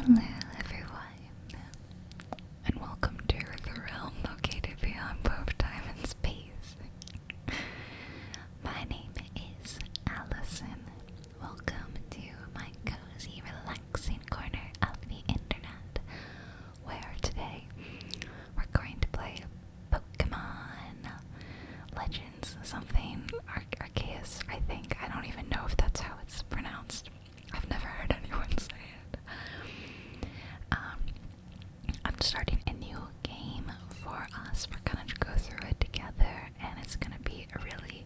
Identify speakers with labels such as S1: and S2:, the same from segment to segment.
S1: Hello everyone, and welcome to the realm located beyond both time and space. My name is Allison. Welcome to my cozy, relaxing corner of the internet, where today we're going to play Pokémon Legends, something Arceus, I think. I don't even know if that's how it's pronounced. I've never heard anyone say it. I'm starting a new game for us. We're gonna go through it together, and it's gonna be a really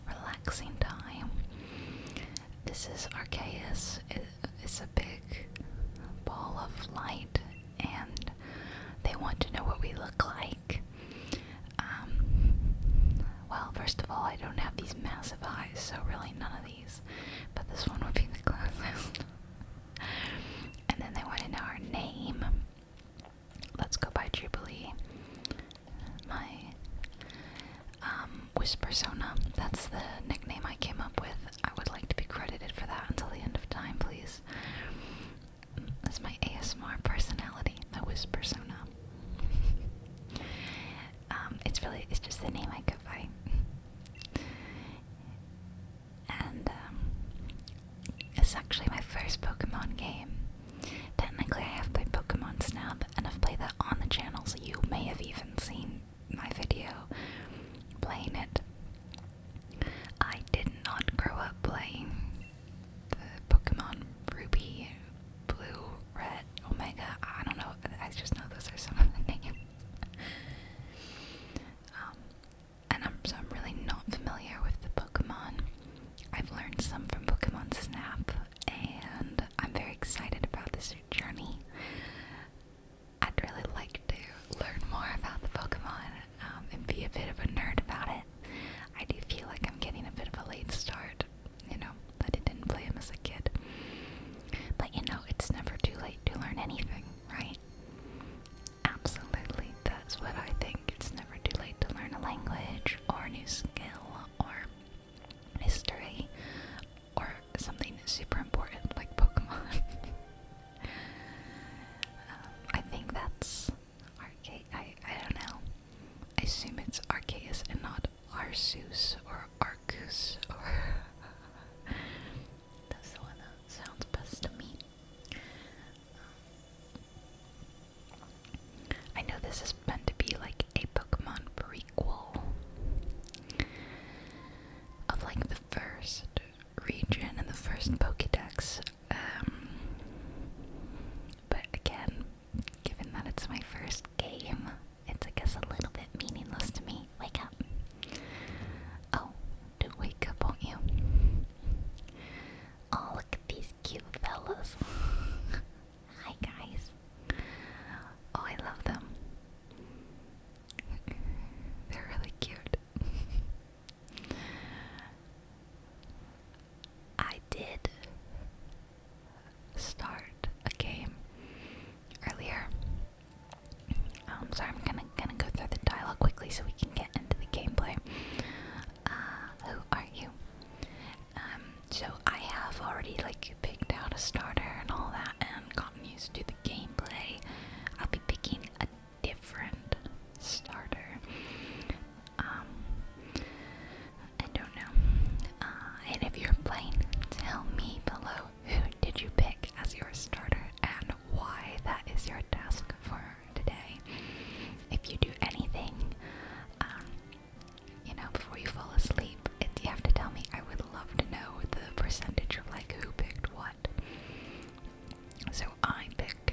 S1: relaxing time. This is Arceus. It's a big ball of light, and they want to know what we look like. Well, first of all, I don't have these massive eyes, so really none of these, but this one would be the closest. And then they want to know our name. Let's go by Jubilee. My Whispersona, that's the nickname I came up with. I would like to be credited for that until the end of time, please. That's my ASMR personality, my Whispersona. It's just the name I go by. And it's actually my first Pokemon game. Technically, I have played Pokemon Snap, and I've played that on the channel, so you may have even seen my video playing it. I did not grow up playing the Pokemon Ruby, Blue, Red, Omega. I don't know. I just know those are some of the names. So I'm really not familiar with the Pokemon. I've learned some from Pokemon Snap, and I'm very excited about this journey. I'd really like to learn more about the Pokemon and be a bit of a nerd about it. I do feel like I'm getting a bit of a late start, that I didn't play them as a kid. But it's never too late to learn anything, right? Absolutely, that's what I think. It's never too late to learn a language, or a new skill, or history, or something super important like Pokemon. I think that's Arceus. I don't know. I assume it's Arceus and not Arceus or Arceus, or that's the one that sounds best to me. I know this is meant to be like a Pokemon prequel of like the first region and the first Pokédex. But again, given that it's my first game, it's I guess a little bit meaningless to me. Wake up. Oh, do wake up, won't you? Oh, look at these cute fellas. Hi guys. Oh, I love them. They're really cute. I did start a game earlier. So I'm gonna go through the dialogue quickly so we can get into the gameplay. Who are you? So I have already picked out a starter and all that and gotten used to the gameplay. I'll be picking a different starter. I don't know. And if you're playing, tell me below, who did you pick as your starter and why that is your task for today. If you do anything, before you fall asleep, you have to tell me. I would love to know the percentage of who picked what. So I picked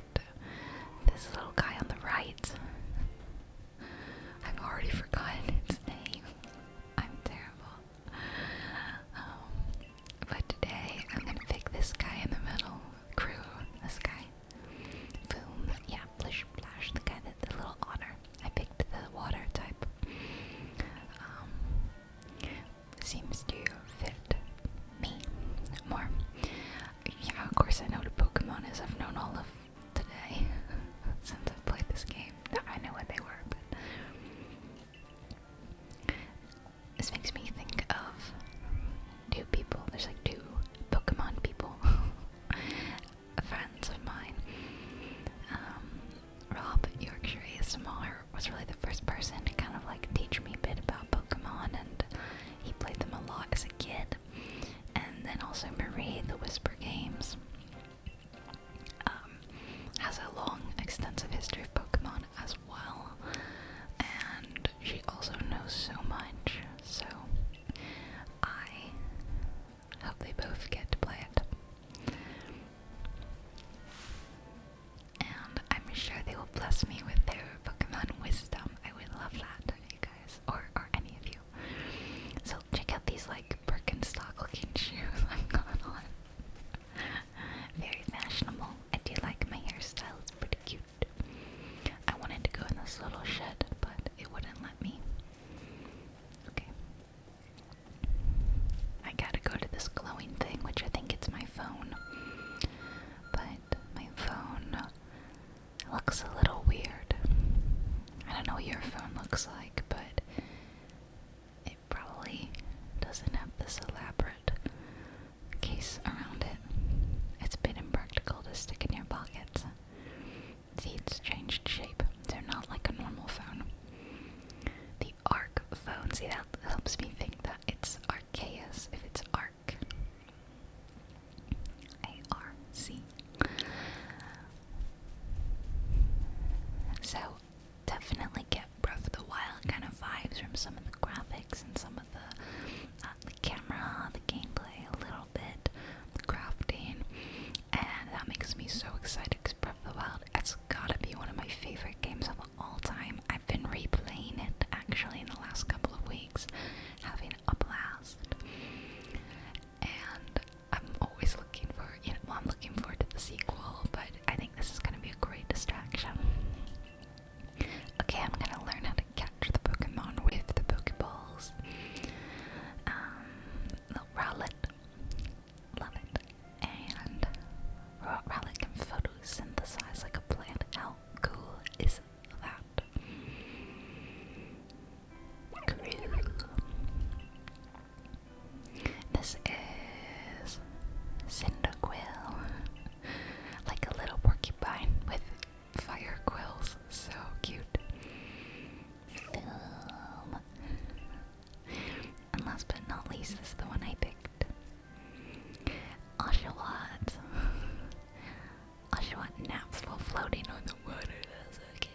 S1: naps while floating on the water. That's so cute.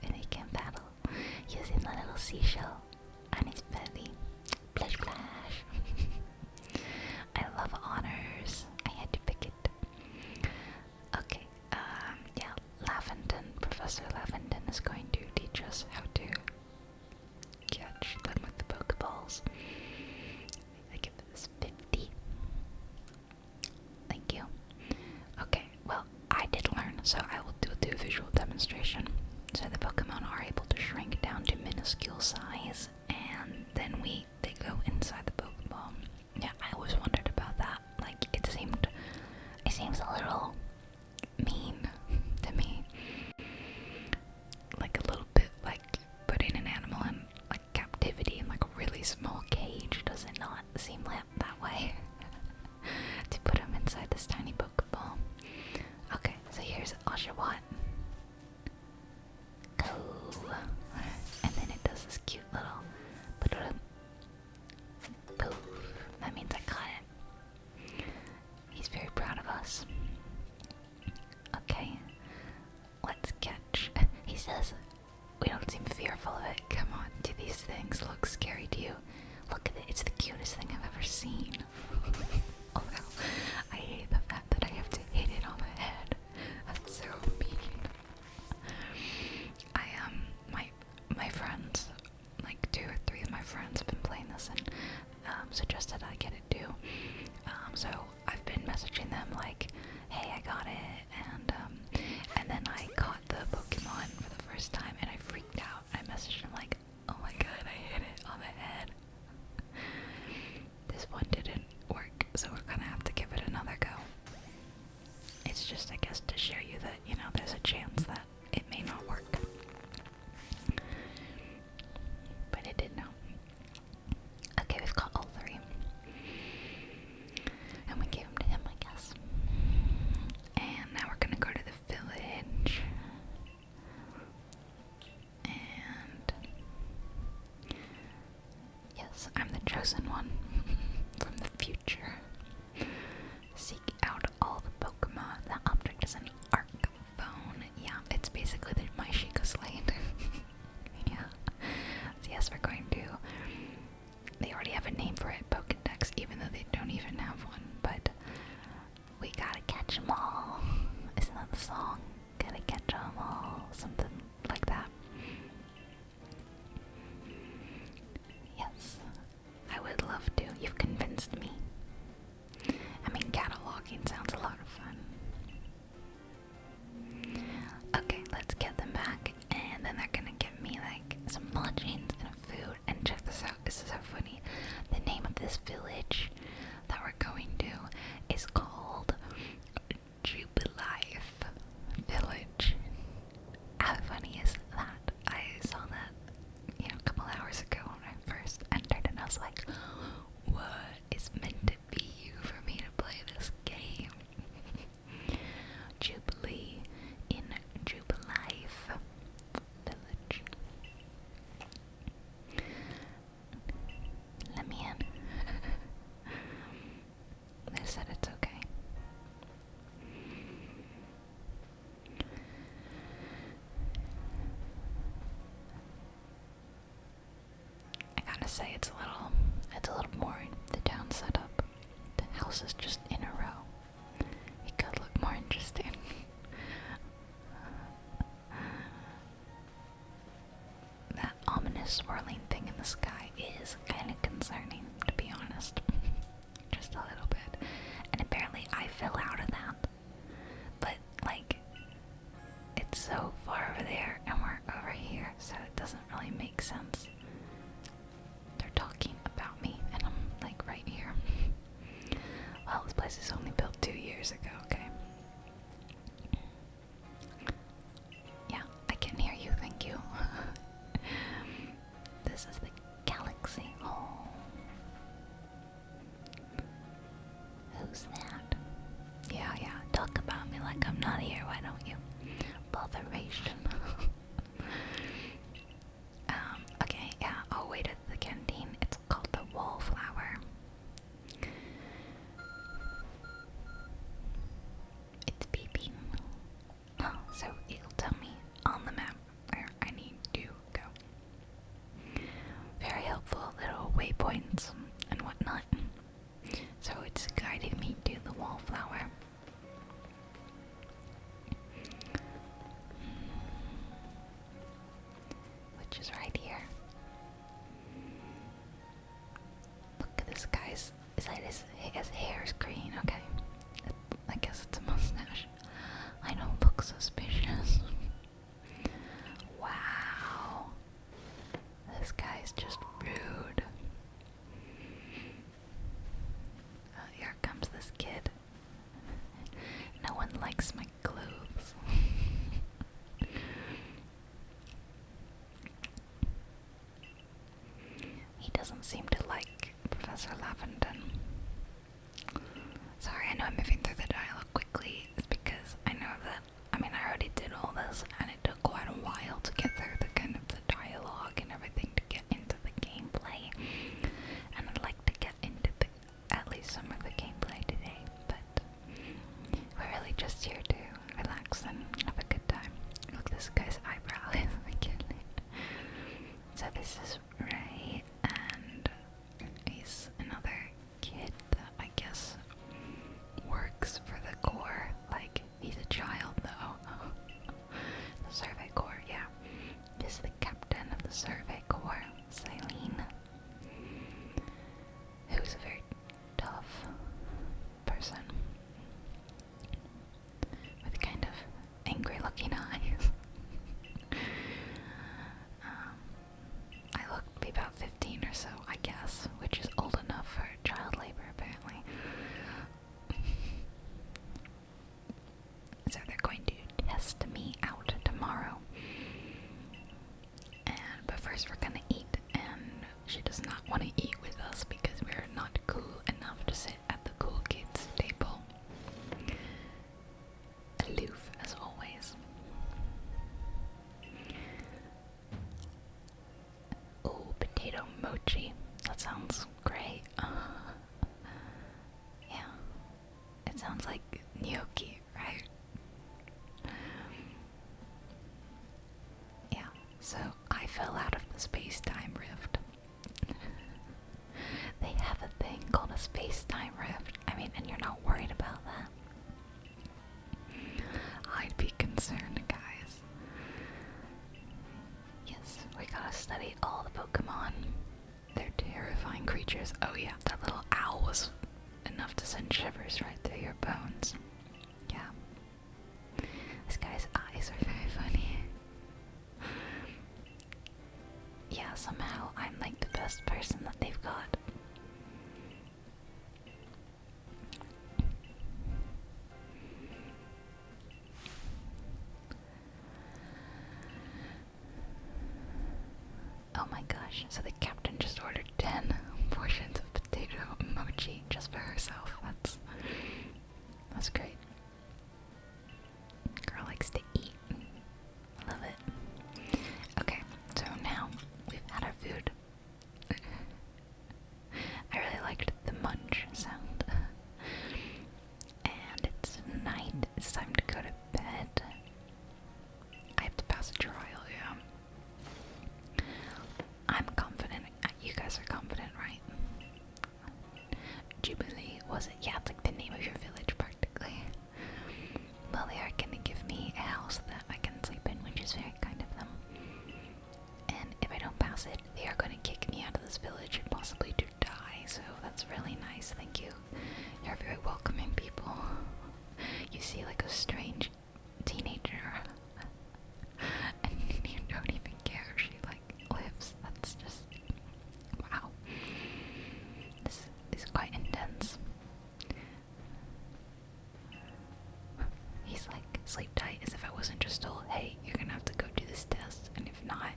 S1: And he can paddle using the little seashell on his belly. Splash, splash. I love honors. I had to pick it. Okay, yeah, Professor Lavenden is going to teach us how to catch them with the Pokeballs. I give this 50. Thank you. Okay, well, I did learn, so I will do a visual demonstration. So the Pokemon are able to shrink down to minuscule size, and then they go inside the Pokeball. Yeah, I always wondered about that. Like, it seems a little mean to me. Like a little bit like putting an animal in like captivity in like a really small cage. Does it not seem that way? To put him inside this tiny Pokeball. Okay, so here's Oshawott. Go. And then it does this cute little poof. That means I caught it. He's very proud of us. Okay, let's catch. He says, we don't seem fearful of it. Come on, do these things look scary to you? Look at it, it's the cutest thing I've ever seen. Although, I hate the fact that I have to hit it on the head. That's so mean. My friends, like 2 or 3 of my friends have been playing this and suggested I get it too. So I've been messaging them like, hey, I got it, and then I caught the Pokemon for the first time and I freaked out. I messaged him like, oh my god, I hit it on the head. This one didn't work, so we're gonna have to give it another go. It's just, I guess, to show you that, you know, there's a chance that it may not work. But it did now. Okay, we've got all 3. And we gave them to him, I guess. And now we're gonna go to the village. And yes, I'm the chosen one from the future. Seek out all the Pokemon. That object is an arc phone. Yeah, it's basically my Sheikah Slate. Yeah. So yes, we're going to. They already have a name for it, Pokedex, even though they don't even have one. But we gotta catch 'em all. Isn't that the song? Gotta catch 'em all. Something like that. Yes, I would love to. You've convinced me. I mean, cataloging sounds a lot of fun. Okay, let's get them back, and then they're gonna give me like some lodgings and a food. And check this out, this is so funny. The name of this village that we're going to is called JubileeWhispers Village. How funny is that? I saw that, you know, a couple hours ago when I first entered, and I was like, what is meant to be you for me to play this game? Jubilee in JubileeWhispers Village. Let me in. They said it's okay. I gotta say it's a little boring, the town setup. The houses just in a row. It could look more interesting. That ominous swirling thing in the sky is kind of concerning, to be honest. Just a little bit. And apparently I fell out of that. But, like, it's so far over there and we're over here, so it doesn't really make sense. They're talking about me and I'm, like, right here. Well, this place is only built 2 years ago, okay? Yeah, I can hear you, thank you. This is the galaxy. Oh. Who's that? Yeah, talk about me like I'm not here, why don't you? Botheration. Okay, yeah, I'll wait at the canteen. It's called the Wallflower. It's beeping. Is that his hair is green? Okay. I guess it's a mustache. I don't look suspicious. Wow. This guy's just rude. Here comes this kid. No one likes my clothes. He doesn't seem to like Professor Lavenden. Sorry, I know I'm moving through the dialogue quickly. It's because I know that, I already did all this, and it took quite a while to get through the kind of the dialogue and everything to get into the gameplay. And I'd like to get into at least some of the gameplay today, but we're really just here to relax and have a good time. Look, this guy's eyebrow is so this is Ray, and he's another kid that I guess works for the Corps. Like, he's a child though. The Survey Corps, yeah. He's the captain of the Survey Corps, Silene, who's a very tough person with kind of angry looking eyes. I look to be about 15 or so, I guess, which is old enough for child labor apparently. So they're going to test me out tomorrow. But first we're gonna eat, and she does not want to eat with us because we're not cool enough to sit at the cool kids table. Aloof as always. Oh, potato mochi. That sounds great. Yeah. It sounds like gnocchi, right? Yeah, so I fell out of the space-time rift. They have a thing called a space-time rift. And you're not worried about that? I'd be concerned, guys. Yes, we gotta study all the Pokemon. They're terrifying creatures. Oh yeah, that little owl was enough to send shivers right through your bones. Yeah. This guy's eyes are very funny. Yeah, somehow I'm like the best person that they've got. Oh my gosh, so the captain just ordered 10 portions of potato mochi just for herself. That's great. Girl likes to eat. Love it. Okay, so now we've had our food. I really liked the munch sound. And it's night. It's time to go to bed. I have to pass a trial, yeah. I'm confident. You guys are confident, right? Jubilee, was it? Yeah, it's like the name of your village, practically. Well, they are gonna give me a house that I can sleep in, which is very kind of them. And if I don't pass it, they are gonna kick me out of this village and possibly to die, so that's really nice, thank you. You're very welcoming people. You see like a strange teenager, and you don't even care if she like lives. That's just, wow. This is quite intense. He's like, sleep tight, as if I wasn't just told, hey, you're gonna have to go do this test, and if not,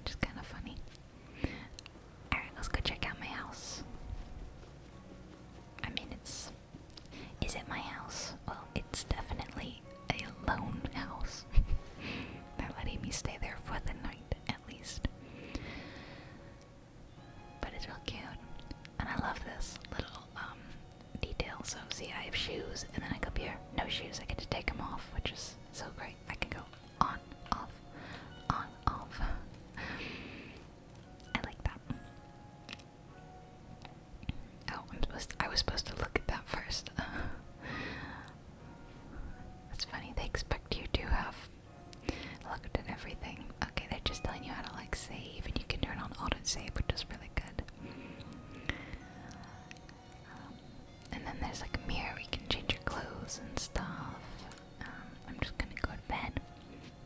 S1: just kind of funny. Alright, let's go check out my house. Is it my house? Well, it's definitely a lone house. They're letting me stay there for the night, at least. But it's real cute. And I love this little, detail. So, see, I have shoes, and then I come here, no shoes. I get to take them off, which is so great. I can go on, off, on, off. I like that. Oh, I was supposed to look at that first. That's funny, they expect you to have looked at everything. Okay, they're just telling you how to like dolls and stuff. I'm just gonna go to bed.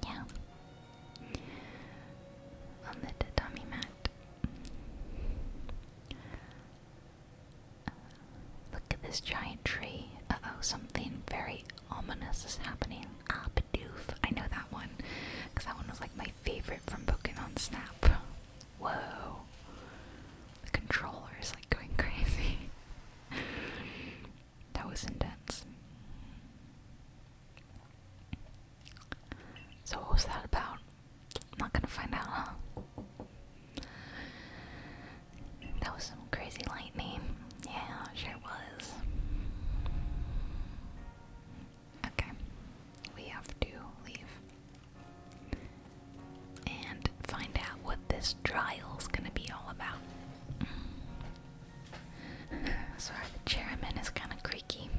S1: Yeah. On the tatami mat. Look at this giant tree. Uh-oh, something very ominous is happening. Ah, Bidoof. I know that one. Because that one was like my favorite from Pokémon Snap. Whoa. The controller is like going crazy. That was intense. So what was that about? I'm not gonna find out, huh? That was some crazy lightning. Yeah, sure was. Okay. We have to leave. And find out what this trial's gonna be all about. Sorry, the chairman is kind of creaky.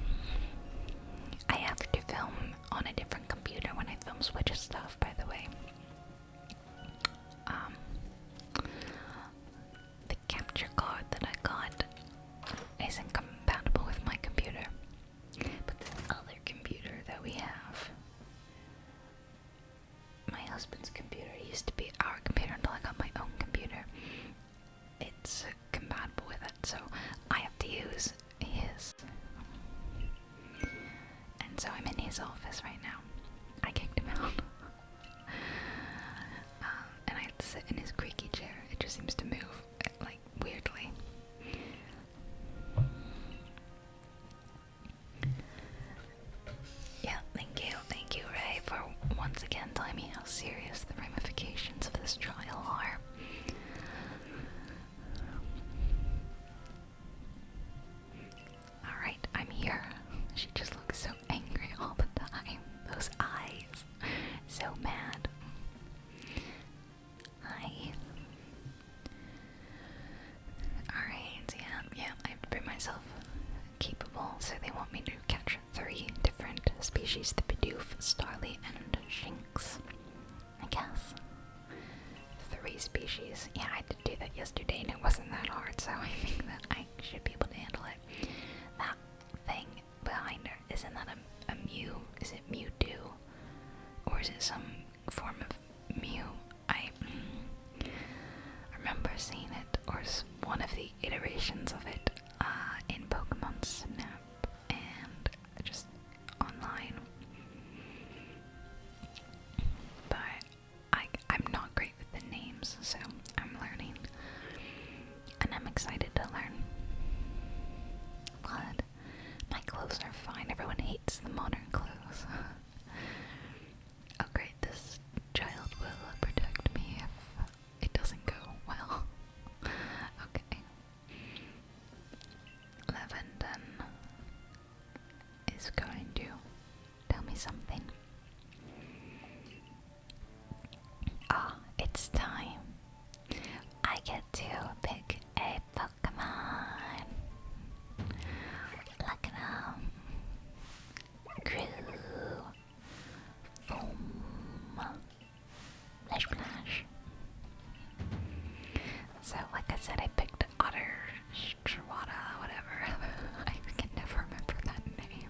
S1: I have to film on a different computer when I film Switch stuff, by the way. The capture card that I got isn't compatible with my computer. But the other computer that we have, my husband's computer, used to be our computer until I got my own computer. It's compatible with it, so I have to use his. And so I'm in his office right now. I kicked him out. And I have to sit in his creaky chair. It just seems to move, like, weirdly. Yeah, thank you, Ray, for once again telling me how serious the ramifications of this trial are. Alright, I'm here. She just looks so angry all the time. Those eyes. So mad. Hi. Alright, yeah, I have to bring myself capable. So they want me to catch 3 different species, the Bidoof, Starly, and Shanks. I guess. 3 species. Yeah, I did do that yesterday and it wasn't that hard, so I think that I should be able to handle it. That thing behind her, isn't that a Mew? Is it Mewtwo? Or is it some form of Mew? I remember seeing it, or one of the iterations of it, in Pokemon Snap and just online. But I'm not great with the names, so I'm learning. And I'm excited to learn. But my clothes are fine. Everyone hates the modern clothes. Oh great, this child will protect me if it doesn't go well. Okay. Lavenden is going to tell me something. Ah, it's time. I get to pick a Pokemon. Look at them. Crew. Foam. Splash Splash. So, like I said, I picked Otter, Strwada, whatever. I can never remember that name.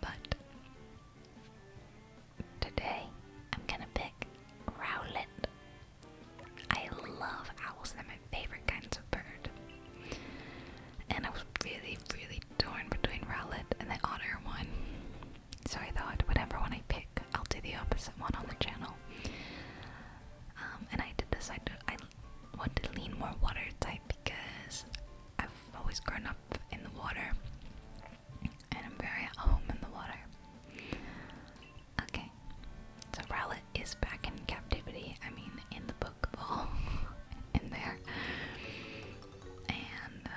S1: But today I'm gonna pick Rowlet. I love owls, they're my favorite kinds of bird. And I was really, really torn between Rowlet and the Otter one. So I thought, whatever one I pick, I'll do the opposite one on the channel. And I did decide I want to lean more water type because I've always grown up in the water. And I'm very at home in the water. Okay, so Rowlet is back in captivity. I mean, in the Pokeball, in there. And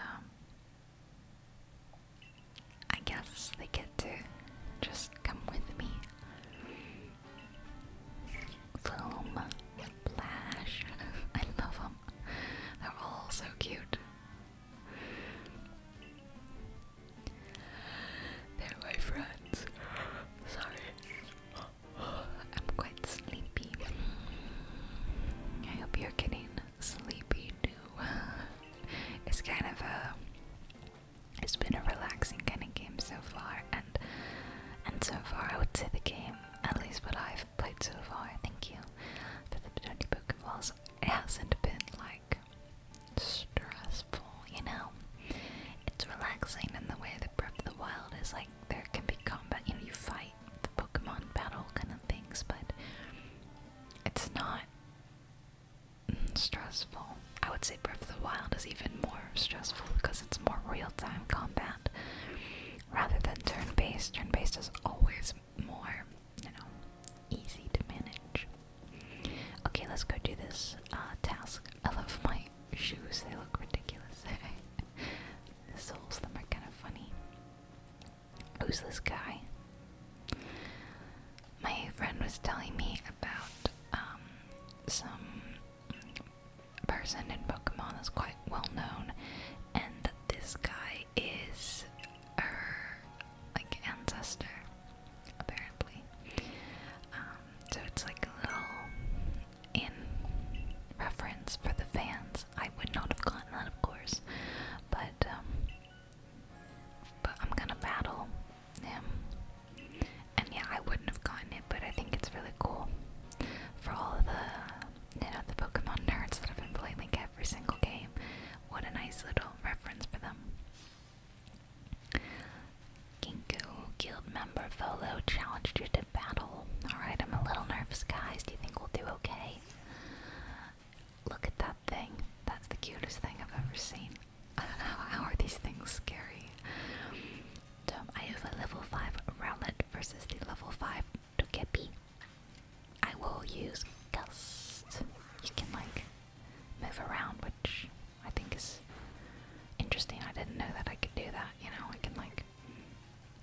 S1: I guess they get to just come with me. Foam, Splash. I love them. They're all so cute. it hasn't been like stressful, you know? It's relaxing in the way that Breath of the Wild is. Like, there can be combat, you know, you fight the Pokemon battle kind of things, but it's not stressful. I would say Breath of the Wild is even more stressful because it's more real-time combat rather than turn-based. Turn-based is always more, you know, easy to manage. Okay, let's go do this task. I love my shoes, they look ridiculous. The soles of them are kind of funny. Who's this guy? My friend was telling me about some person in Pokemon that's quite well known, and this guy is her like ancestor, apparently. So it's like a little in reference for the fans. I would not have gotten that, of course, but I'm gonna battle him. And yeah, I wouldn't have gotten it, but I think it's really cool for all of the, you know, the Pokemon nerds that have been playing like every single game. What a nice little reference for them. Ginkgo Guild member Volo challenged you to battle. Alright, I'm a little nervous, guys. Do you think we'll do okay? Look at that thing. That's the cutest thing I've ever seen. I don't know, how are these things scary? So I have a level 5 Rowlet versus the level 5 Togepi. I will use Gust. You can like move around, which I think is interesting. I didn't know that I could do that, you know, I can like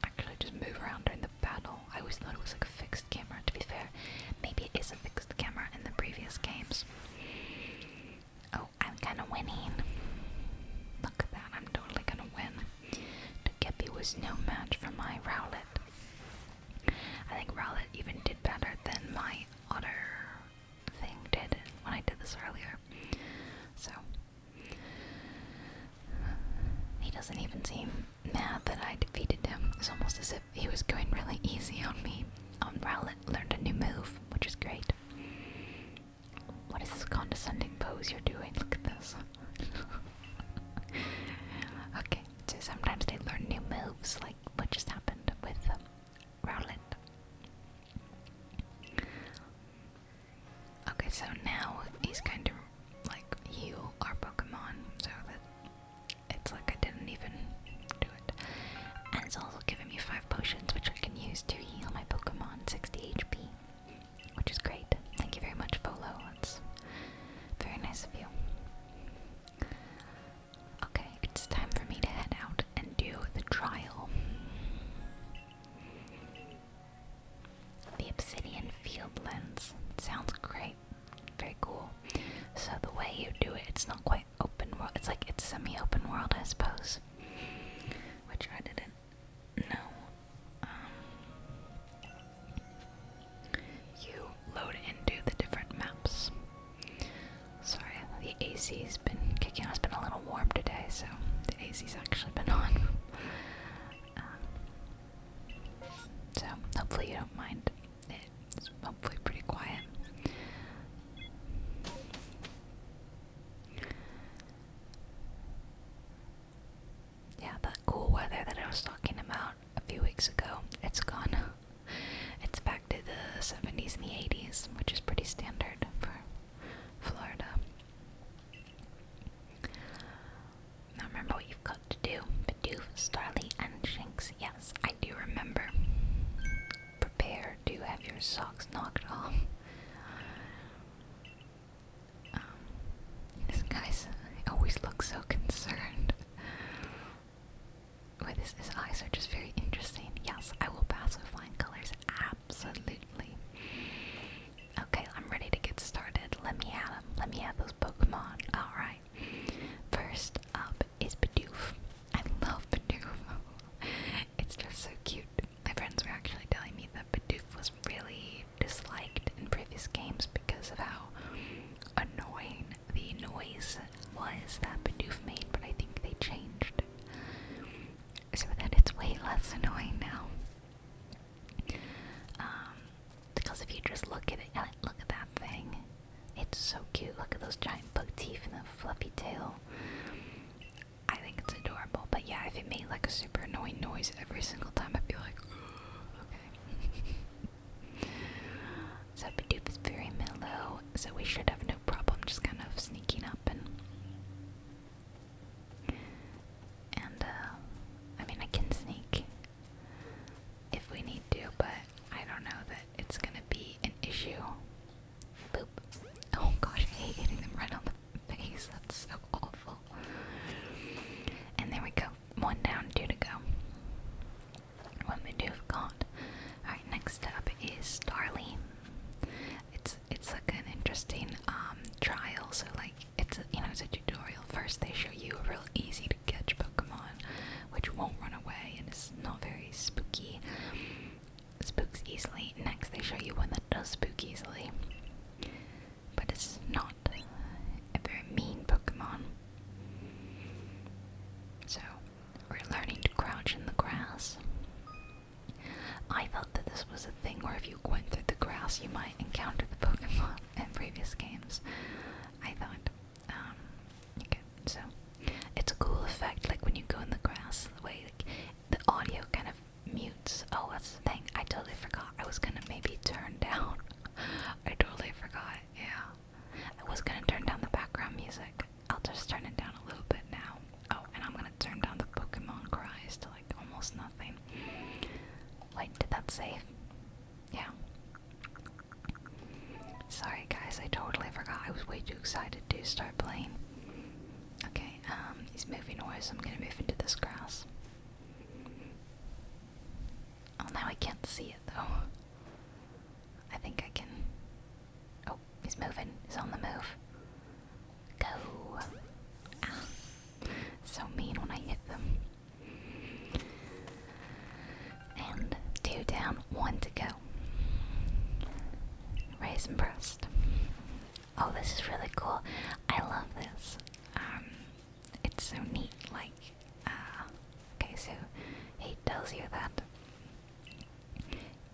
S1: actually just move around during the battle. I always thought it was like a fixed camera, to be fair. Maybe it is a fixed camera in the previous games. Oh, I'm kinda winning. Look at that, I'm totally gonna win. Togepi was no match for my Rowlet. I think Rowlet even did better than my Otter thing did when I did this earlier. So, he doesn't even seem mad that I defeated him. It's almost as if he was going really easy on me. Rowlet learned a new move, which is great. What is this condescending pose you're doing? Look at this. Okay, so sometimes they learn new moves, like what just happened with Rowlet. Okay, so now he's going to like heal our Pokemon so that it's like I didn't even do it. And it's also giving me 5 potions, which I can use to heal my Pokemon 60 HP, which is great. Thank you very much, Volo. That's very nice of you. Okay, it's time for me to head out and do the trial. The Obsidian Field Lens. Sounds great. Very cool. So the way you do it, it's not quite open world. It's like it's semi-open world, I suppose. Which I didn't know. You load into the different maps. Sorry, the AC's been kicking on. It's been a little warm today, so the AC's actually been on. So hopefully you don't mind. It's hopefully pretty quiet. Yeah, that cool weather that I was talking about a few weeks ago, it's gone. It's back to the 70s and the 80s, which is pretty standard for Florida. Now remember what you've got to do. Bidoof, Starly, and Shanks. Yes, I do remember. Prepare those giant bug teeth and a fluffy tail. I think it's adorable, but yeah, if it made like a super annoying noise every single time, I'd be like, okay. So Bidoof is very mellow, so we should have no problem just kind of sneaking up and I mean, I can sneak if we need to, but I don't know that it's gonna be an issue. Boop. Oh gosh, I hate hitting them right on the face. That's so awful. And there we go. 1 down, 2 to go. What we do have got. Alright, next up is Starly. It's like an interesting trial. So like it's a, it's a tutorial. First they show you a real easy to catch Pokemon, which won't run away and is not very spooky. Spooks easily. Next they show you one that does spook easily, but it's not a very mean Pokemon. So we're learning to crouch in the grass. I thought that this was a thing where if you went through the grass you might encounter the Pokemon in previous games. I thought, okay, so it's a cool effect, like when you go in the grass, the way like, the audio kind of mutes. Oh, that's the thing, I totally forgot. I was gonna maybe turn down. I totally forgot, yeah. I was gonna turn down the background music. I'll just turn it down a little bit now. Oh, and I'm gonna turn down the Pokemon cries to like almost nothing. Wait, did that save? Yeah. Sorry guys, I totally forgot. I was way too excited to start playing. Okay, he's moving away, so I'm gonna move into this grass. Oh, now I can't see it though. I think I can. Oh, he's moving. He's on the move. Go. Ah. So mean when I hit them. And 2 down, 1 to go. Raise and breast. Oh, this is really cool. I love this. It's so neat. Like, okay, so he tells you that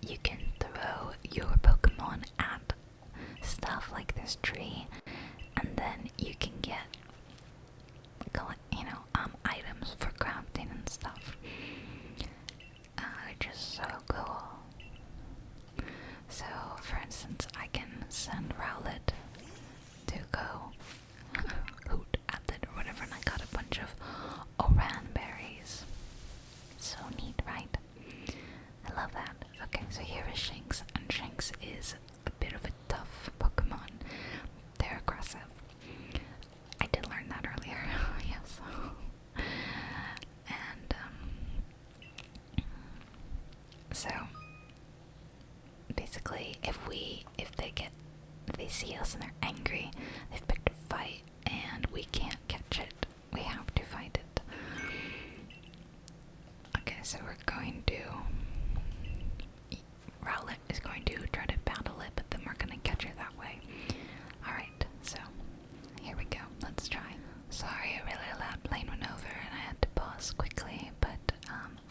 S1: you can throw your Pokemon at stuff like this tree, and then you can get, items for crafting and stuff. Which is so cool. So, for instance, I can send Rowlet to go hoot at it or whatever, and I got a bunch of Oran berries. So neat, right? I love that. Okay, so here is Shanks, and Shanks is a bit of a tough Pokemon. They're aggressive. I did learn that earlier, yes. And, so basically, if they see us and they're angry, they've picked a fight, and we can't catch it. We have to fight it. Okay, so we're going to. Rowlet is going to try to battle it, but then we're going to catch it that way. Alright, so here we go. Let's try. Sorry, a really loud plane went over and I had to pause quickly, but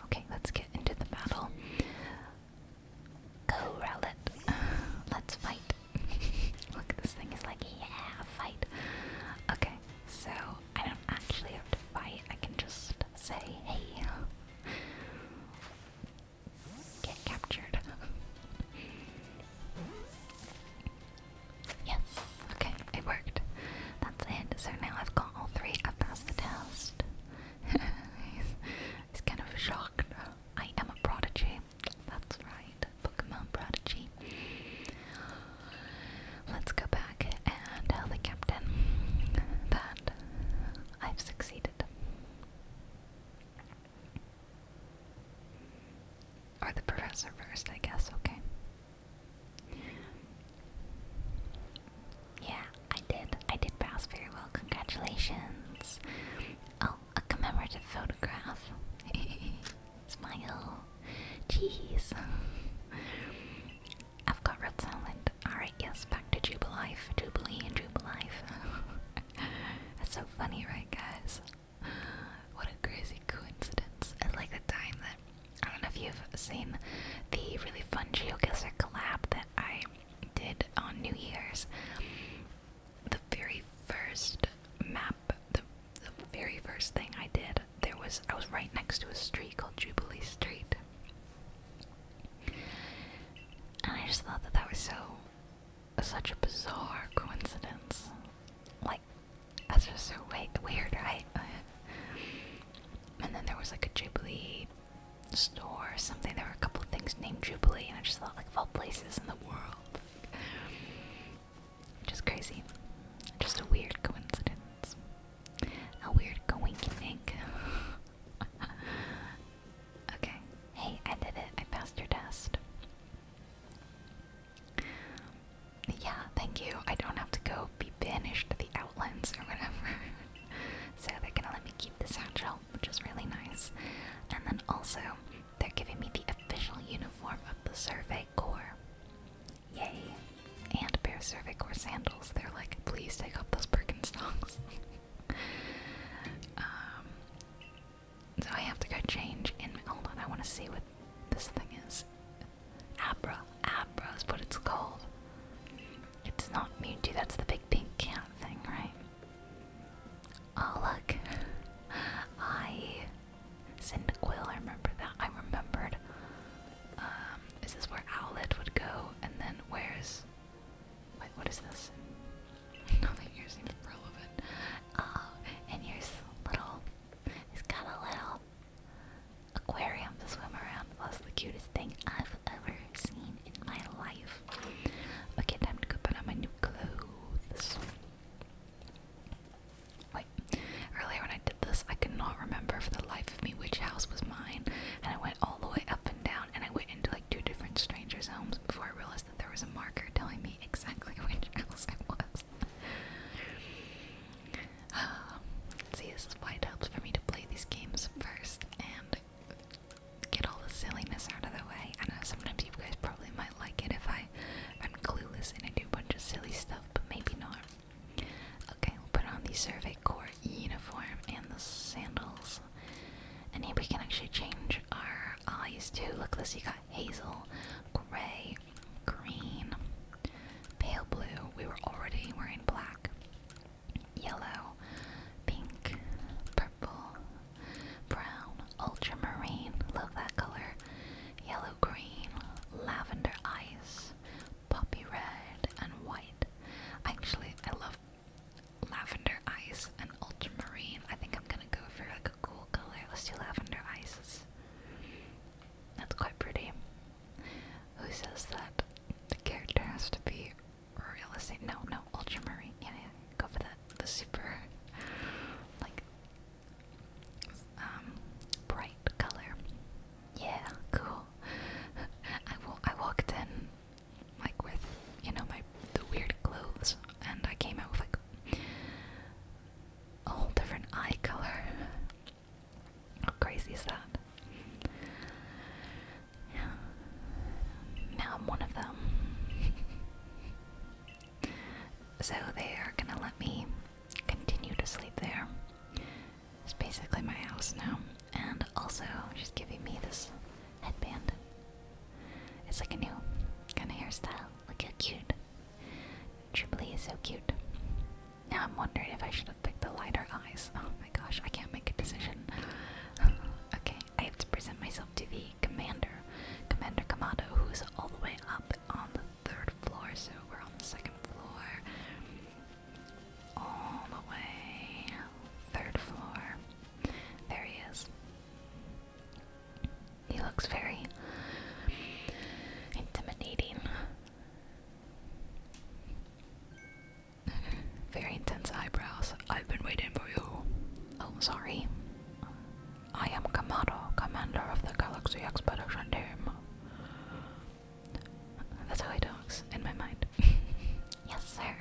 S1: okay, let's get into the battle. Go, Rowlet. Let's fight. Look, this thing is like, yeah, fight. Okay, so I don't actually have to fight. I can just say, hey. Get captured. Yes, okay, it worked. That's it. So now I've got all 3. I've passed the test. he's kind of shocked. I am a prodigy. That's right, Pokemon prodigy. Let's go back and tell the captain that I've succeeded. Or the professor first, I guess, okay. Yeah, I did pass very well, congratulations. Oh, a commemorative photograph. Smile. Jeez. I've got Red Silent. Alright, yes, back to Jubilee and Jubilife. That's so funny, right, guys? What a crazy coincidence. It's like the time that, I don't know if you've seen the really fun GeoGuessr collab that I did on New Year's. The very Survey Corps uniform and the sandals. And here we can actually change our eyes too. Look, this, you got hazel, gray, green, pale blue. We were already wearing black, yellow, pink, purple, brown, ultramarine, love that color, yellow green, lavender ice, poppy red, and white. Actually, I love lavender ice and ultramarine. I think I'm gonna go for like a cool color. Let's do lavender ice. That's quite pretty. Who says that the character has to be realistic? No, ultramarine. Yeah, go for that. The super, like, bright color. Yeah, cool. I walked in, like, with, you know, the weird clothes, and I came out with, like, a whole different eye color. How crazy is that? Now I'm one of them. So they are gonna let me continue to sleep there. It's basically my house now. And also, she's giving me this headband. It's like a new kind of hairstyle. Look how cute. Jubilee is so cute. Now I'm wondering if I should have picked the lighter eyes. Oh my gosh, I can't make a decision. Okay, I have to present myself to the commander, Commander Kamado, who is all the way up on the 3rd floor, so we're on the 2nd floor. All the way, 3rd floor. There he is. He looks very intimidating. Very intense eyebrows. I've been waiting for you. Oh, sorry. I am Kamado, commander of the Galaxy Expedition Team. That's how he talks in my mind. Yes, sir.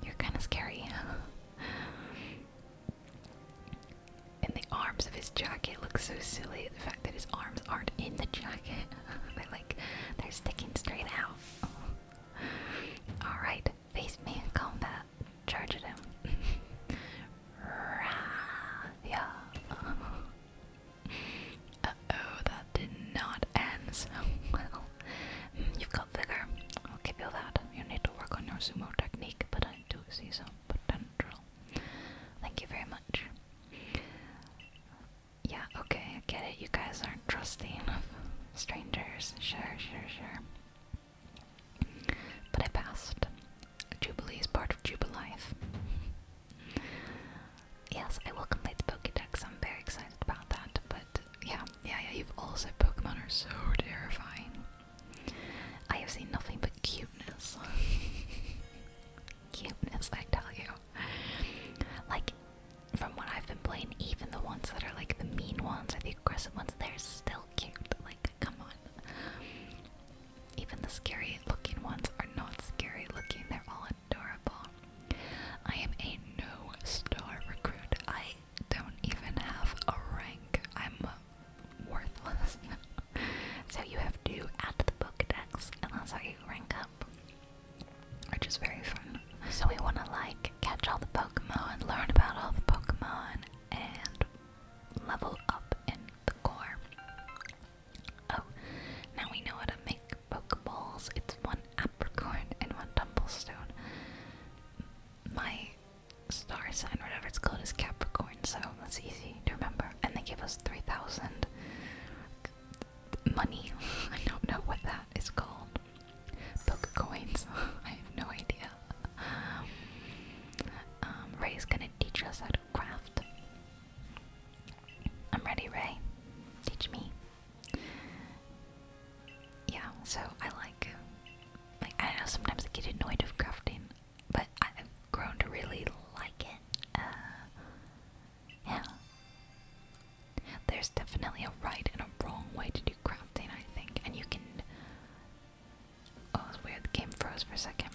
S1: You're kind of scary. And the arms of his jacket look so silly. The fact that his arms aren't in the jacket. They're sticking straight out. Alright, face me in combat. Charge at him. Yeah. Uh-oh, that did not end so well. You've got vigor. I'll give you that. You need to work on your sumo technique, but I do see some potential. Thank you very much. Yeah, okay, I get it. You guys aren't trusting of strangers. Sure. But I passed. Jubilee is part of Jubilife. Yes, I will complete the Pokédex. I'm very excited about that. But yeah, you've all said Pokemon are so terrifying. I have seen nothing but cuteness. Cuteness, I tell you. Like, from what I've been playing, even the ones that are like the mean ones or the aggressive ones, they're still cute. Like, come on. Even the scary looking ones are not scary looking. They're all adorable. I am a no-star recruit. I don't even have a rank. I'm worthless. So you have to add to the Pokédex, and that's how you rank up, which is very fun. So we want to like catch all the Pokemon, learn about all the Pokemon, and level up in the core. Oh, now we know how to make Pokeballs. It's 1 apricorn and 1 tumblestone. My star sign, whatever it's called, is Capricorn, so that's easy to remember. And they give us 3,000 money. I don't know what that is called. Pokecoins. I have no idea. Ray is gonna teach us how to craft. I'm ready, Ray. Teach me. Yeah, so I like I know sometimes I get annoyed of crafting, but I've grown to really like it. Yeah. There's definitely a right and a wrong way to do crafting, I think, and you can... Oh, it's weird, the game froze for a second.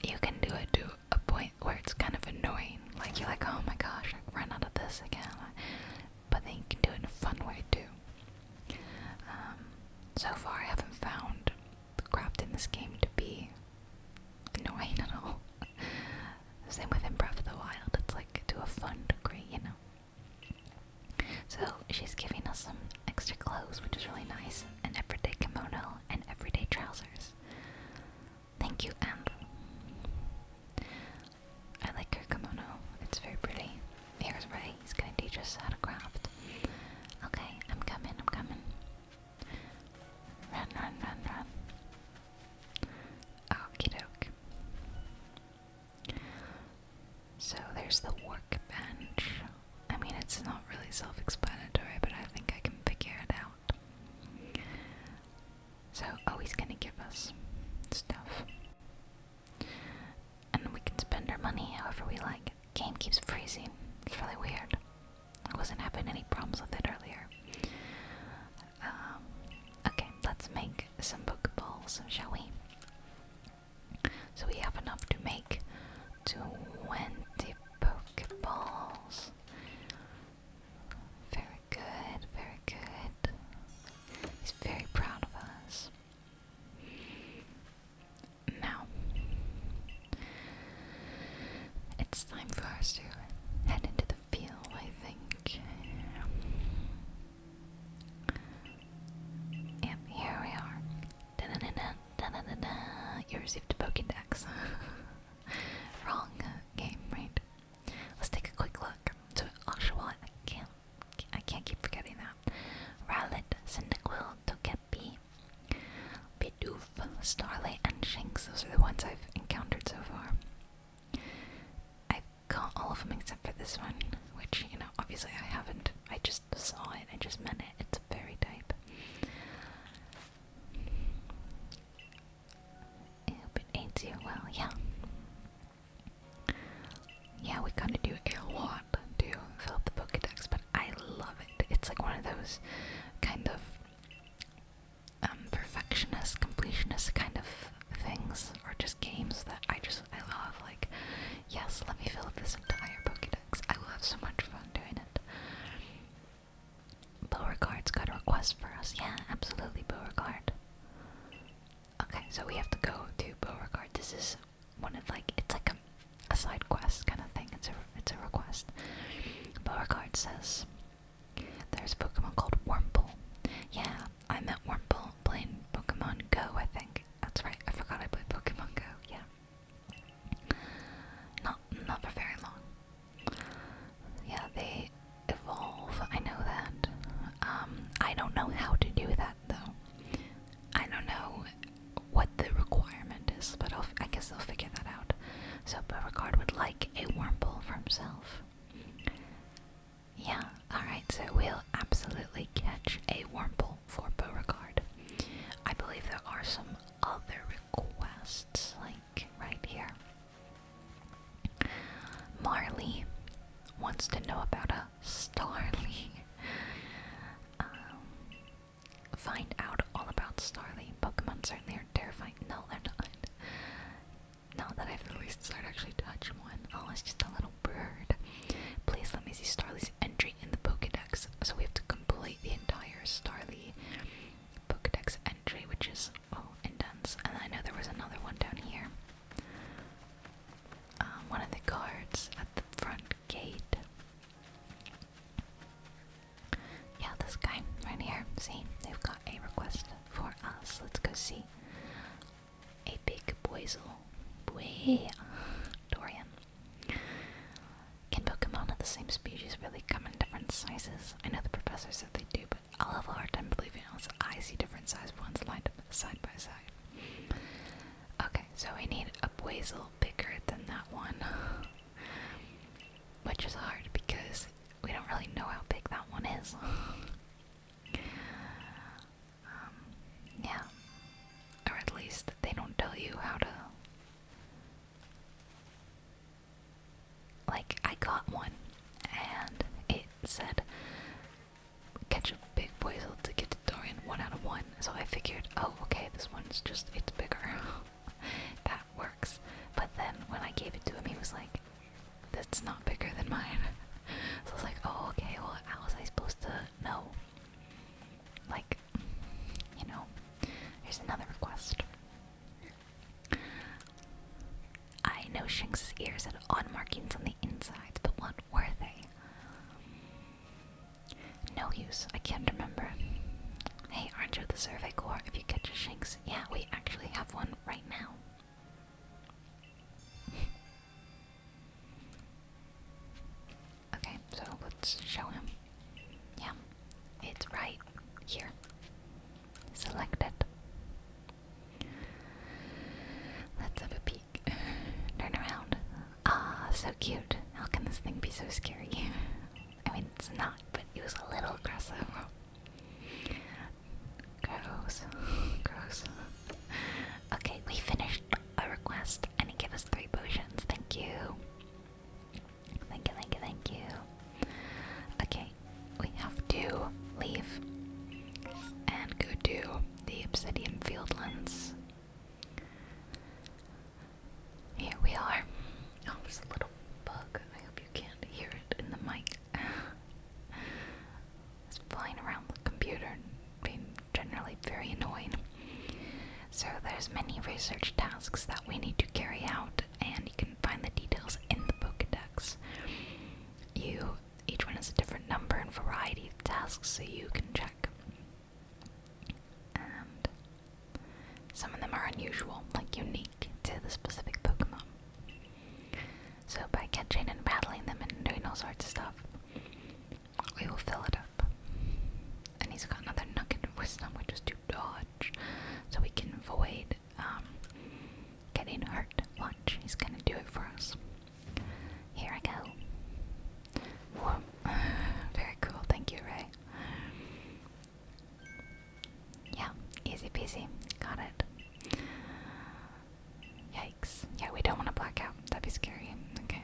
S1: You can do it to a point where it's kind of annoying, like you're like, oh my gosh, I ran out of this again, but then you can do it in a fun way too. So far I haven't found the craft in this game to be annoying at all. Same with in Breath of the Wild. a fun degree, you know. So she's giving us some extra clothes, which is really nice. An everyday kimono and everyday trousers. Thank you, Amp. I like her kimono. It's very pretty. Here's Ray. He's gonna teach us how to craft. Okay, I'm coming. Run. Okie doke. So there's the workbench. I mean, it's not really self-explanatory, but I think I can figure it out. So, he's gonna give us stuff. And we can spend our money however we like. Game keeps freezing. It's really weird. I wasn't having any problems with it earlier. Okay, let's make some Pokeballs, shall we? So we have enough to make 20 Pokeballs. Very good, very good. He's very proud of us. Now, it's time for us to head into the field, I think. Yep, here we are. You received a Pokédex. Wrong game, right? Let's take a quick look. So, Oshawott, I can't keep forgetting that. Rowlet, Cyndaquil, Togepi, Bidoof, Starlight, and Shanks. Those are the ones I've encountered so far. I've got all of them except for this one, which, you know, obviously I haven't. I just saw it, I just meant it. It's a fairy type. I hope it aids you well, yeah. Yeah, we gotta do a lot to fill up the Pokédex, but I love it. It's like one of those kind of perfectionist, completionist kind of things, or just games that I love. Like, yes, let me fill up this entire Pokédex. I will have so much fun doing it. Beauregard's got a request for us. Yeah, absolutely, Beauregard. Okay, so we have to go to Beauregard. This is one of, like, it's like a side quest kind of thing. It's a request. Beauregard says there's a Pokemon called Wurmple. Yeah, I met Wurmple playing Pokemon Go, I think. That's right, I forgot I played Pokemon Go, yeah. Not for very long. Yeah, they evolve, I know that. I don't know how to do that, though. I don't know what the requirement is, but I guess I'll figure that out. So Beauregard would like a Wurmple for himself. Yeah, alright, so we'll absolutely catch a Wurmple for Beauregard. I believe there are some other requests, like right here. Marley wants to know about a Starly. Find out all about Starly. Pokemon certainly are terrifying. No, they're not. Not that I've at least started actually touch one. Oh, it's just a little bird. Please let me see Starly's entry in the Pokédex. So we have to complete the entire Starly Pokédex entry, which is, intense. And I know there was another one down here. One of the guards at the front gate. Yeah, this guy right here. See, they've got a request for us. Let's go see. A big Boizel. Dorian. Can Pokemon of the same species really come in different sizes? I know the professor said they do, but I'll have a hard time believing it unless I see different sized ones lined up side by side. Okay, so we need a Boizel bigger than that one. Which is hard because we don't really know how big that one is. Yeah. Or at least they don't tell you how to. Like, I got one, and it said, catch a big Boizel to get to Dorian 1 out of 1. So I figured, oh, okay, this one's just, it's bigger. That works. But then when I gave it to him, he was like, that's not bigger than mine. So I was like, oh, okay, well, how was I supposed to know? Like, you know, here's another request. I know Shanks' ears had odd markings on the insides, but what were so cute. How can this thing be so scary? I mean, it's not, but it was a little aggressive. Gross. Gross. Okay, we finished a request, and he gave us 3 potions. Thank you. Thank you, thank you, thank you. Okay, we have to leave and go to the Obsidian Fieldlands. Here we are. Oh, there's a little bug. I hope you can't hear it in the mic. It's flying around the computer and being generally very annoying. So there's many research tasks that we need to carry out, and you can find the details in the Pokédex. Each one has a different number and variety of tasks, so you can check. And some of them are unusual, like unique to the specific Pokemon. So by catching and battling them and doing all sorts of stuff, we will fill it up. And he's got another nugget of wisdom, which is to dodge, so we can avoid getting hurt. Watch, he's gonna do it for us. Here I go. Whoa. Very cool, thank you, Ray. Yeah, easy peasy. Got it. Yikes. Yeah, we don't want to black out. That'd be scary. Okay.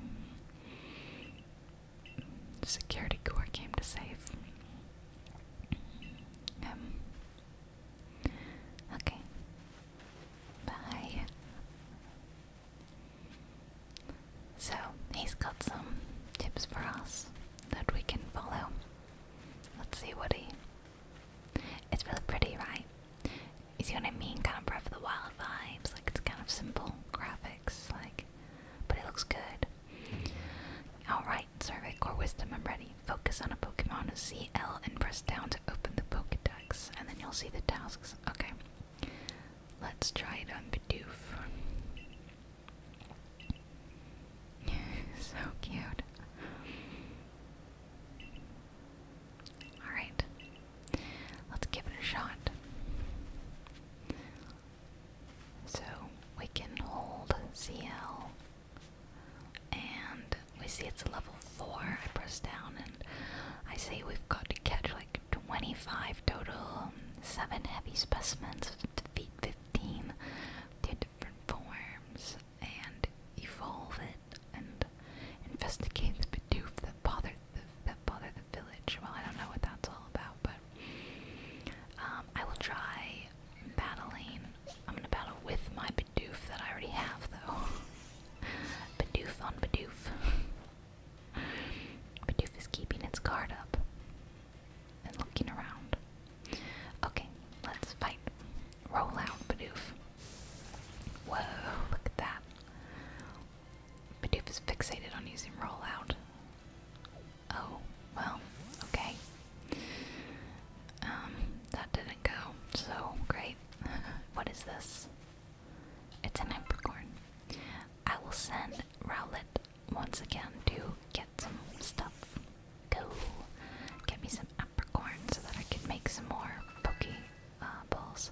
S1: Security Corps came to save. Okay. Bye. So, he's got some tips for us that we can follow. Let's see what It's really pretty, right? You see what I mean? Kind of Breath of the Wild vibes. Like, it's kind of simple graphics, like, but it looks good. Alright, survey core wisdom, I'm ready. Focus on a Pokemon, CL, and press down to open the Pokédex, and then you'll see the tasks. Okay. Let's try it on Bidoof. So cute. Alright. Let's give it a shot. So we can hold CL, and we see it's a level 4. I press down and I say we've got to catch like 25 total, 7 heavy specimens, defeat 15, do different forms, and evolve it, and investigate the Bidoof that bother the village. Well, I don't know what that's all about, but I will try battling. I'm gonna battle with my Bidoof that I already have, though. Bidoof on Bidoof. Bidoof is keeping its guard up and looking around. Okay, let's fight. Roll out, Bidoof. Whoa, look at that. Bidoof is fixated on using roll out. Oh, well, okay. That didn't go so great. What is this? It's an apricorn. I will send Rowlet once again to get some stuff. Go get me some apricorn so that I can make some more Pokeballs.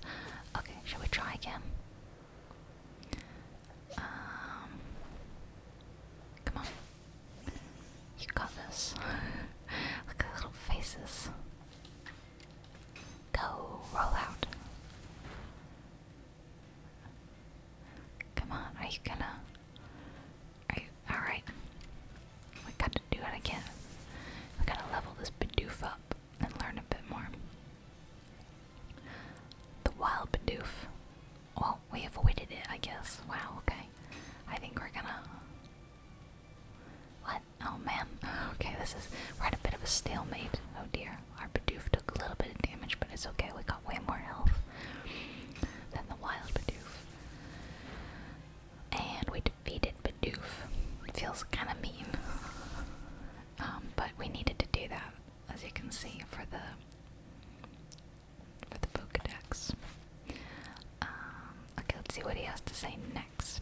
S1: Okay, shall we try again? Come on. You got this. Look at the little faces. Go, roll out. Come on, are you gonna... Alright. We gotta do it again. We gotta level this Bidoof up and learn a bit more. The wild Bidoof. Well, we avoided it, I guess. Wow, okay. I think we're gonna... What? Oh man. Okay, we're at a bit of a stalemate. Oh dear. Our Bidoof took a little bit of damage, but it's okay. We got way more health than the wild Bidoof. And we defeated Bidoof. It feels kind of mean. But we needed to do that, as you can see, for the Pokédex. Okay, let's see what he has to say next.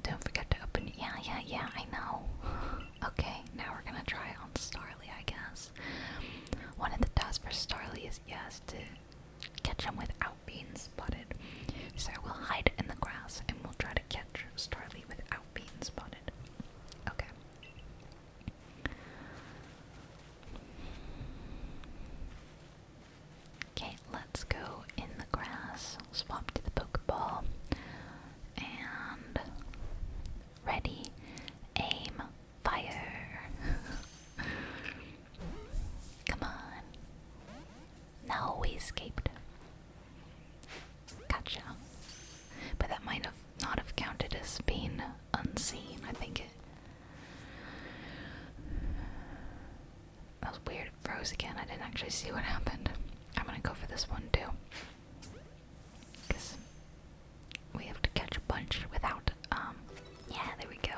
S1: Don't forget to open... Yeah, I know. Okay, now we're gonna try it on Starly, I guess. One of the tasks for Starly is, yes, to catch him without being spotted. So we'll escaped. Gotcha. But that might have not have counted as being unseen. I think it... That was weird. It froze again. I didn't actually see what happened. I'm gonna go for this one too. Because we have to catch a bunch without, yeah, there we go.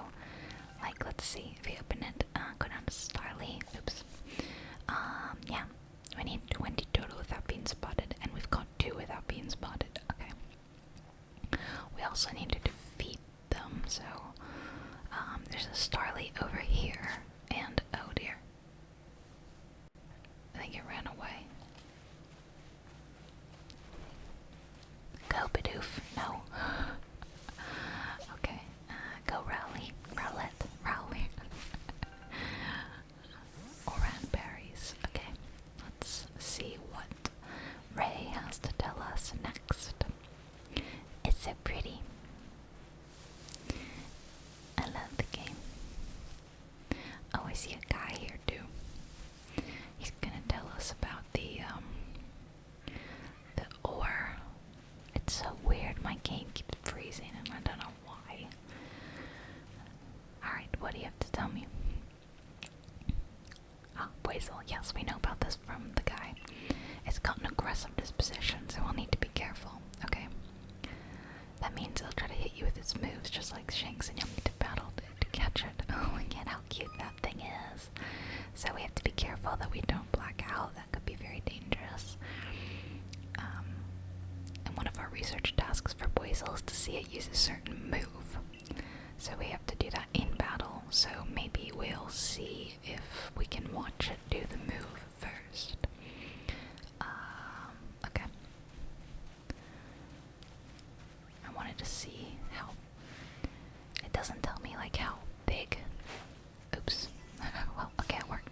S1: Like, let's see, if we open it, go down to Starly, oops. Yeah, we need 20 total without being spotted, and we've got 2 without being spotted, okay. We also need to defeat them, so, there's a Starly over here, and, oh dear. I think it ran away. Go, Bidoof, no. Okay, go Rowley, Rowlet, Rowley. Oran berries. Okay, let's see what Ray has to tell us next. It's so pretty. I love the game. Oh, I see a guy here too. He's gonna tell us about the ore. It's so weird, my game keeps freezing and I don't know why. Alright, what do you have to tell me? Ah, Weasel, yes, we know about this from the guy. It's got an aggressive disposition, so we'll need to be careful, okay? That means it'll try to hit you with its moves, just like Shanks, and you'll need to battle to catch it. Oh my god, how cute that thing is. So we have to be careful that we don't black out. That could be very dangerous. And one of our research tasks for Weasel is to see it use a certain move. So we have to do that in battle, so maybe we'll see if we can watch it do the move first. Okay. I wanted to see how... It doesn't tell me, like, how big... Oops. Well, okay, it worked.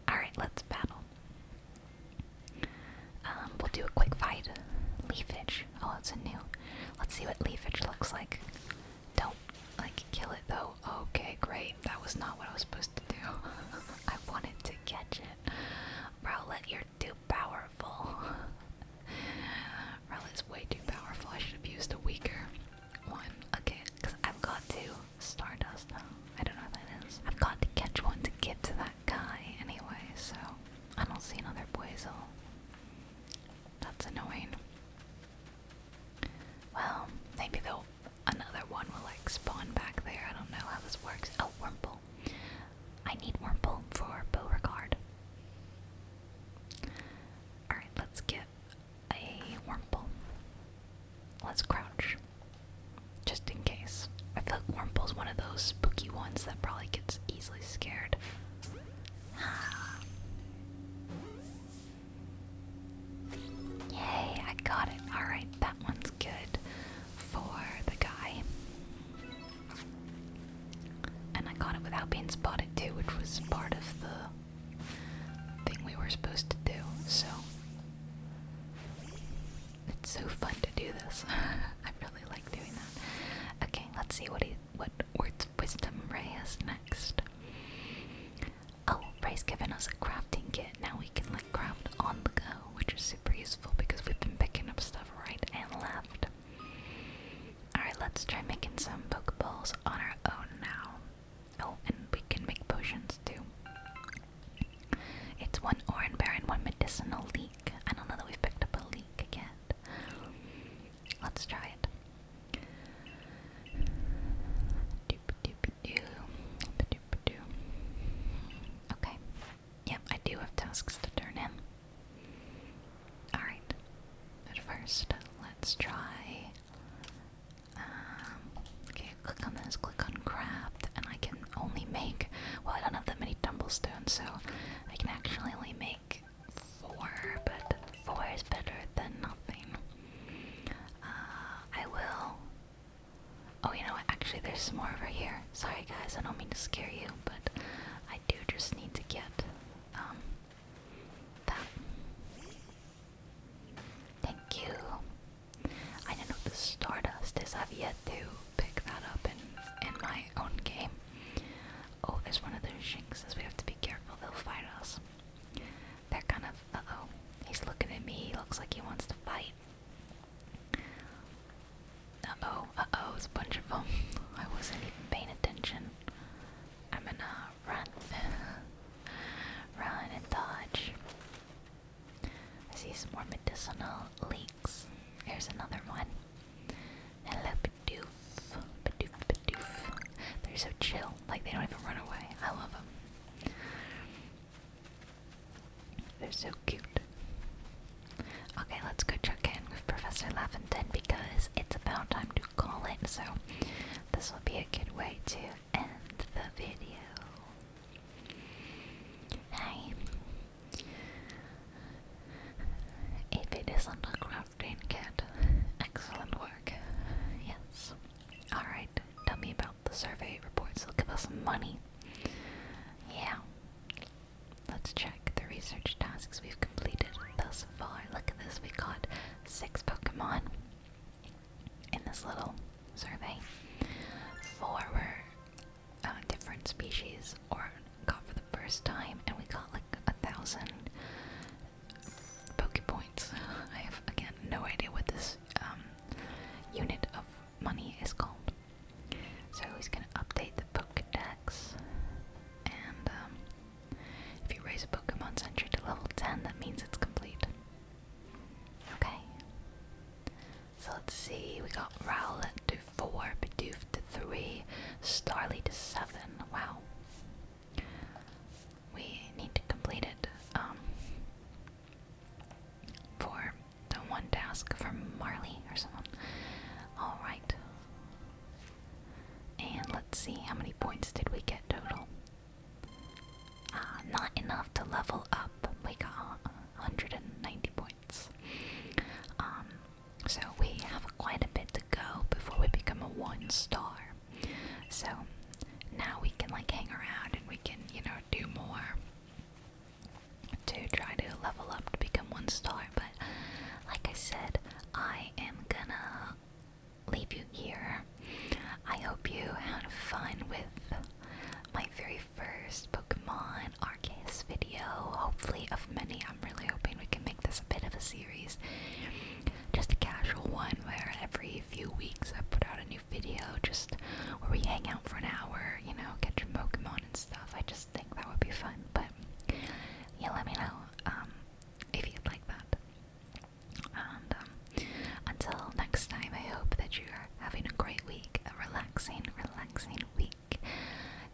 S1: Alright, let's battle. We'll do a quick fight. Leafage. Oh, it's a new... Let's see what leafage looks like. Don't, like, kill it, though. Okay, great. That was not what I was supposed to do. I wanted to catch it. Rowlet, you're too powerful. Rowlet's way too powerful. I should have used a weaker one. Okay, because I've got to Stardust. I don't know what that is. I've got to catch one to get to that guy anyway, so I don't see another Weasel. That's annoying. Well, maybe another one will like spawn back there. I don't know how this works. Oh, Wurmple. I need Wurmple for Beauregard. Alright, let's get a Wurmple. Let's crouch. Just in case. I feel like Wurmple's one of those spooky ones that probably gets easily scared. Yay, I got it. Alright, that one's good for the guy. And I got it without being spotted too, which was part of the thing we were supposed to do, so it's so fun to do this. I really like doing that. Okay, let's see what words of wisdom Ray has next. Oh, Ray's given us a crafting kit. Now we can like craft on the go, which is super useful because we've been picking up stuff right and left. Alright, let's try making some Pokeballs on our own now. Oh, and we can make potions too. It's 1 orange berry and 1 medicinal leek. I don't know that we've picked up a leek yet. Let's try it. Okay. Yep, I do have tasks to turn in. Alright. But first, let's try... okay, click on this, click on craft, and I can only make... Well, I don't have that many tumblestones, so I can actually only make 4, but 4 is better than nothing. I will... Oh, you know what? Actually, there's some more over here. Sorry, guys, I don't mean to scare you, but I do just need to get, that. Thank you. I don't know what the Stardust is. I've yet to pick that up in my own game. Oh, there's one of those Shankses. We have to be careful. They'll fight us. They're kind of... Uh-oh. He's looking looks like he wants to fight. Uh-oh, there's a bunch of them. I wasn't even paying attention. I'm gonna run. Run and dodge. I see some more medicinal leeks. Here's another one. Hello, Bidoof. Bidoof. They're so chill. Like, they don't even run away. I love them. They're so cute. Okay, let's go check in with Professor Laventon because it's about time to call it, so this will be a good way to end the video. Hey. If it isn't a crafting kit, excellent work. Yes. Alright, tell me about the survey reports. They'll give us some money. Yeah. Let's check the research tasks we've completed thus far. Look at this, we got 6 Pokemon in this little survey. 4 were different species or got for the first time, and we got like 1,000 Pokepoints. I have, again, no idea what this unit of money is called. So he's gonna update the Pokedex, and if you raise a Pokemon Center to level 10, that means it's complete. Okay. So let's see, we got Rowlet to 4, Bidoof to 3, Starly to 7. Wow. We need to complete it for the one task from Marley or someone. Alright. And let's see, how many points did we get total? Not enough to level up. We got 190 points. So we have quite a bit to go before we become a 1-star. So now we can like hang around and we can, you know, do more to try to level up to become 1-star. But like I said, I am gonna leave you here. I hope you had fun with my very first Pokemon Arceus video. Hopefully of many. I'm really hoping we can make this a bit of a series. Just a casual one where every few weeks I put out a new video, just where we hang out for an hour, you know, catch your Pokemon and stuff. I just think that would be fun. But yeah, let me know if you'd like that. And until next time, I hope that you're having a great week, a relaxing week.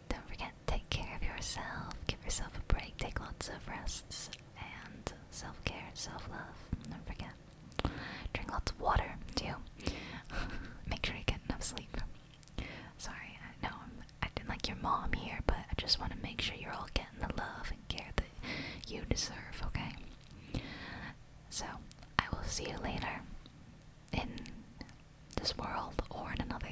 S1: Don't forget, take care of yourself, give yourself a break, take lots of rests, and self-care, self-love. Don't forget, drink lots of water, too. Make sure you get enough sleep. Sorry, I know I'm acting like your mom here, but I just want to make sure you're all getting the love and care that you deserve, okay? So, I will see you later in this world or in another